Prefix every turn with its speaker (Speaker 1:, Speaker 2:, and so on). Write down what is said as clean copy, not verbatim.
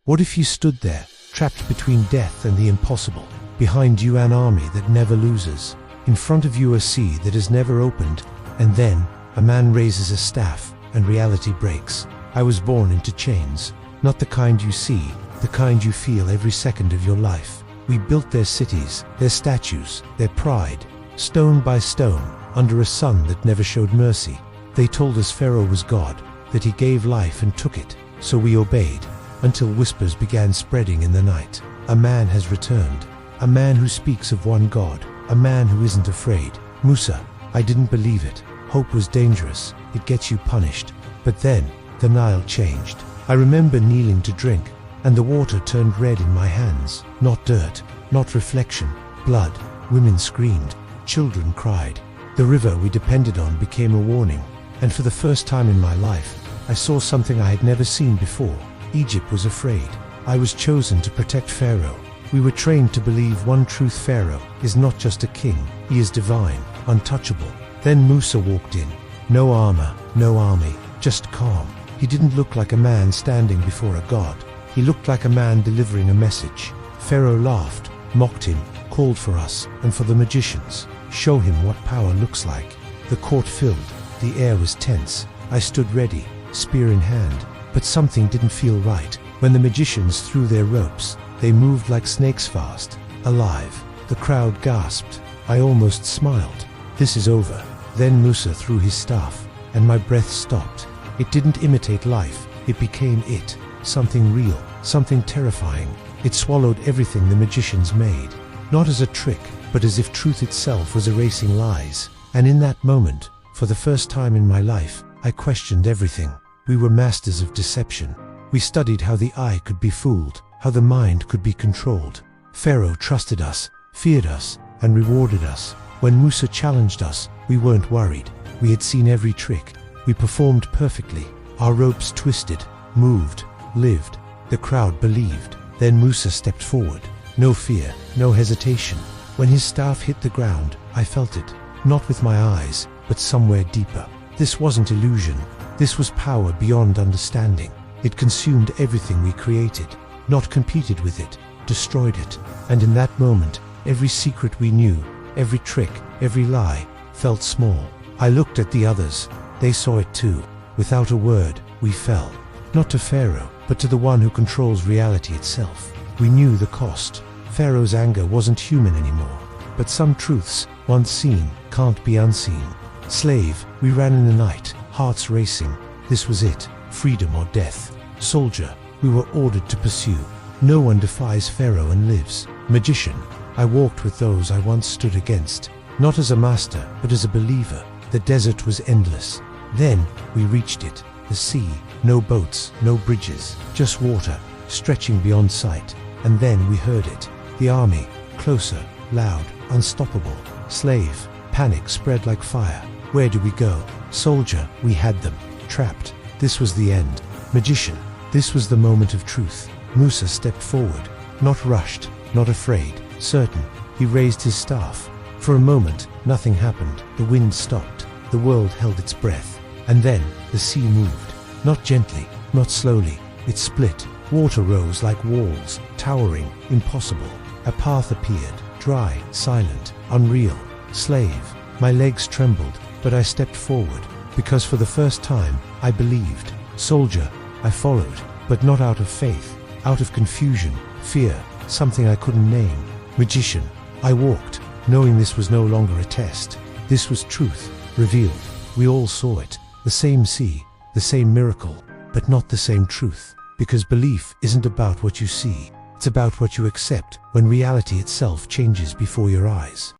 Speaker 1: What if you stood there, trapped between death and the impossible? Behind you an army that never loses. In front of you a sea that has never opened. And then, a man raises a staff, and reality breaks. I was born into chains. Not the kind you see, the kind you feel every second of your life. We built their cities, their statues, their pride, stone by stone, under a sun that never showed mercy. They told us Pharaoh was God, that he gave life and took it, so we obeyed, until whispers began spreading in the night. A man has returned, a man who speaks of one God, a man who isn't afraid. Musa, I didn't believe it. Hope was dangerous, it gets you punished. But then, the Nile changed. I remember kneeling to drink, and the water turned red in my hands. Not dirt, not reflection, blood. Women screamed, children cried. The river we depended on became a warning, and for the first time in my life, I saw something I had never seen before. Egypt was afraid. I was chosen to protect Pharaoh. We were trained to believe one truth: Pharaoh is not just a king, he is divine, untouchable. Then Musa walked in. No armor, no army, just calm. He didn't look like a man standing before a god. He looked like a man delivering a message. Pharaoh laughed, mocked him, called for us, and for the magicians. Show him what power looks like. The court filled. The air was tense. I stood ready, spear in hand. But something didn't feel right. When the magicians threw their ropes, they moved like snakes, fast, alive. The crowd gasped. I almost smiled. This is over. Then Musa threw his staff, and my breath stopped. It didn't imitate life. It became it. Something real, something terrifying. It swallowed everything the magicians made. Not as a trick, but as if truth itself was erasing lies. And in that moment, for the first time in my life, I questioned everything. We were masters of deception. We studied how the eye could be fooled, how the mind could be controlled. Pharaoh trusted us, feared us, and rewarded us. When Musa challenged us, we weren't worried. We had seen every trick. We performed perfectly. Our ropes twisted, moved, lived. The crowd believed. Then Musa stepped forward. No fear, no hesitation. When his staff hit the ground, I felt it. Not with my eyes, but somewhere deeper. This wasn't illusion. This was power beyond understanding. It consumed everything we created, not competed with it, destroyed it. And in that moment, every secret we knew, every trick, every lie, felt small. I looked at the others. They saw it too. Without a word, we fell. Not to Pharaoh, but to the one who controls reality itself. We knew the cost. Pharaoh's anger wasn't human anymore. But some truths, once seen, can't be unseen. Slave, we ran in the night, hearts racing. This was it, freedom or death. Soldier, we were ordered to pursue. No one defies Pharaoh and lives. Magician, I walked with those I once stood against. Not as a master, but as a believer. The desert was endless. Then, we reached it. The sea, no boats, no bridges, just water, stretching beyond sight. And then we heard it. The army, closer, loud, unstoppable. Slave, panic spread like fire. Where do we go? Soldier, we had them. Trapped. This was the end. Magician, this was the moment of truth. Musa stepped forward. Not rushed, not afraid, certain. He raised his staff. For a moment, nothing happened. The wind stopped. The world held its breath. And then, the sea moved. Not gently, not slowly. It split. Water rose like walls, towering, impossible. A path appeared, dry, silent, unreal. Slave, my legs trembled, but I stepped forward, because for the first time, I believed. Soldier, I followed, but not out of faith, out of confusion, fear, something I couldn't name. Magician, I walked, knowing this was no longer a test. This was truth, revealed. We all saw it, the same sea, the same miracle, but not the same truth. Because belief isn't about what you see, it's about what you accept when reality itself changes before your eyes.